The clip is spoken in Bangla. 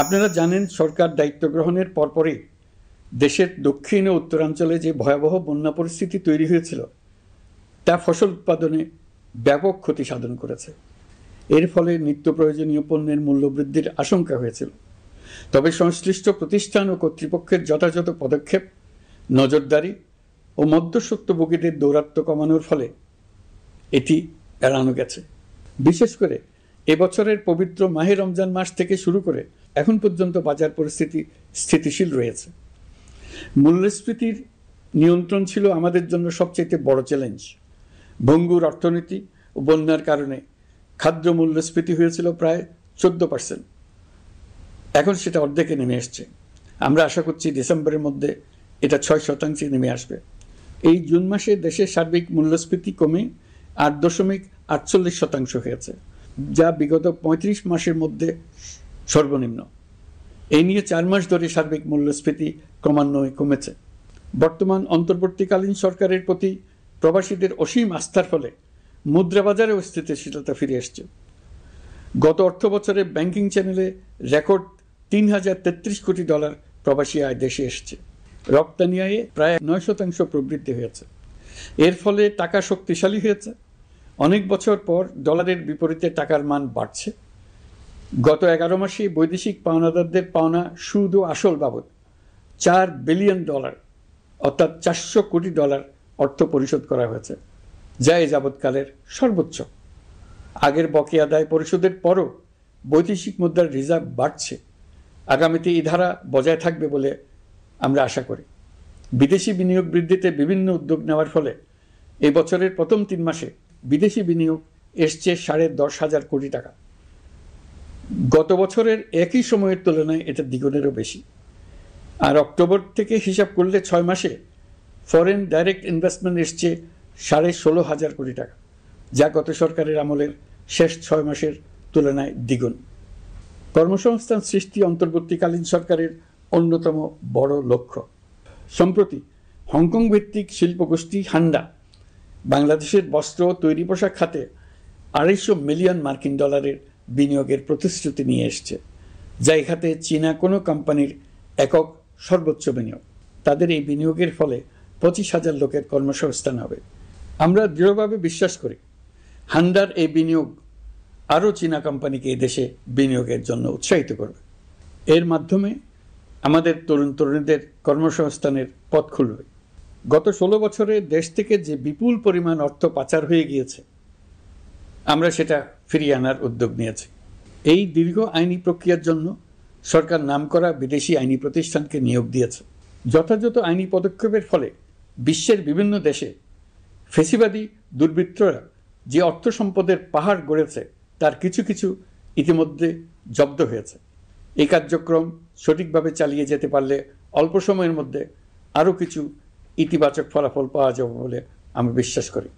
আপনারা জানেন, সরকার দায়িত্ব গ্রহণের পরপরই দেশের দক্ষিণ ও উত্তরাঞ্চলে যে ভয়াবহ বন্যা পরিস্থিতি তৈরি হয়েছিল তা ফসল উৎপাদনে ব্যাপক ক্ষতি সাধন করেছে। এর ফলে নিত্য প্রয়োজনীয় পণ্যের মূল্য বৃদ্ধির আশঙ্কা হয়েছিল। তবে সংশ্লিষ্ট প্রতিষ্ঠান ও কর্তৃপক্ষের যথাযথ পদক্ষেপ, নজরদারি ও মধ্যস্বত্বভোগীদের দৌরাত্ম্য কমানোর ফলে এটি এড়ানো গেছে। বিশেষ করে এবছরের পবিত্র মাহে রমজান মাস থেকে শুরু করে এখন পর্যন্ত বাজার পরিস্থিতি স্থিতিশীল রয়েছে। মূল্যস্ফীতির নিয়ন্ত্রণ ছিল আমাদের জন্য সবচেয়ে বড় চ্যালেঞ্জ। ভঙ্গুর অর্থনীতি ও বন্যার কারণে খাদ্য মূল্যস্ফীতি হয়েছিল প্রায় 14%। এখন সেটা অর্ধেকে নেমে এসছে। আমরা আশা করছি ডিসেম্বরের মধ্যে এটা 6% নেমে আসবে। এই জুন মাসে দেশের সার্বিক মূল্যস্ফীতি কমে 8.48% হয়েছে, যা বিগত 35 মাসের মধ্যে সর্বনিম্ন। এই নিয়ে 4 মাস ধরে সার্বিক মূল্যস্ফীতি ক্রমান্বয়ে কমেছে। বর্তমান অন্তর্বর্তীকালীন সরকারের প্রতি প্রবাসীদের অসীম আস্থার ফলে মুদ্রাবাজারেও স্থিতিশীলতা ফিরে এসছে। গত অর্থ বছরে ব্যাংকিং চ্যানেলে রেকর্ড $3033 কোটি প্রবাসী আয় দেশে এসছে। রপ্তানি আয়ে প্রায় 9% প্রবৃদ্ধি হয়েছে। এর ফলে টাকা শক্তিশালী হয়েছে। অনেক বছর পর ডলারের বিপরীতে টাকার মান বাড়ছে। গত 11 মাসে বৈদেশিক পাওনাদারদের পাওনা সুদ ও আসল বাবদ $4 বিলিয়ন অর্থাৎ $400 কোটি অর্থ পরিশোধ করা হয়েছে, যা এ যাবৎকালের সর্বোচ্চ। আগের বকেয়া আদায় পরিশোধের পরও বৈদেশিক মুদ্রার রিজার্ভ বাড়ছে। আগামীতে এই ধারা বজায় থাকবে বলে আমরা আশা করি। বিদেশি বিনিয়োগ বৃদ্ধিতে বিভিন্ন উদ্যোগ নেওয়ার ফলে এই বছরের প্রথম 3 মাসে বিদেশি বিনিয়োগ এসছে $10,500 কোটি। গত বছরের একই সময়ের তুলনায় এটা দ্বিগুণেরও বেশি। আর অক্টোবর থেকে হিসাব করলে 6 মাসে ফরেন ডাইরেক্ট ইনভেস্টমেন্ট এসছে $16,500 কোটি, যা গত সরকারের আমলের শেষ 6 মাসের তুলনায় দ্বিগুণ। কর্মসংস্থান সৃষ্টি অন্তর্বর্তীকালীন সরকারের অন্যতম বড় লক্ষ্য। সম্প্রতি হংকং ভিত্তিক শিল্পগোষ্ঠী হান্ডা বাংলাদেশের বস্ত্র ও তৈরি পোশাক খাতে $250 মিলিয়ন বিনিয়োগের প্রতিশ্রুতি নিয়ে এসছে, যা এই খাতে চীনা কোনো কোম্পানির একক সর্বোচ্চ বিনিয়োগ। তাদের এই বিনিয়োগের ফলে 25,000 লোকের কর্মসংস্থান হবে। আমরা দৃঢ়ভাবে বিশ্বাস করি হান্ডার এই বিনিয়োগ আরও চীনা কোম্পানিকে এই দেশে বিনিয়োগের জন্য উৎসাহিত করবে। এর মাধ্যমে আমাদের তরুণ তরুণীদের কর্মসংস্থানের পথ খুলবে। গত 16 বছরে দেশ থেকে যে বিপুল পরিমাণ অর্থ পাচার হয়ে গিয়েছে, আমরা সেটা ফিরিয়ে আনার উদ্যোগ নিয়েছি। এই দীর্ঘ আইনি প্রক্রিয়ার জন্য সরকার নামকরা বিদেশি আইনি প্রতিষ্ঠানকে নিয়োগ দিয়েছে। যথাযথ আইনি পদক্ষেপের ফলে বিশ্বের বিভিন্ন দেশে ফেসিবাদী দুর্বৃত্তরা যে অর্থ সম্পদের পাহাড় গড়েছে তার কিছু কিছু ইতিমধ্যে জব্দ হয়েছে। এই কার্যক্রম সঠিকভাবে চালিয়ে যেতে পারলে অল্প সময়ের মধ্যে আরও কিছু ইতিবাচক ফলাফল পাওয়া যাবে বলে আমি বিশ্বাস করি।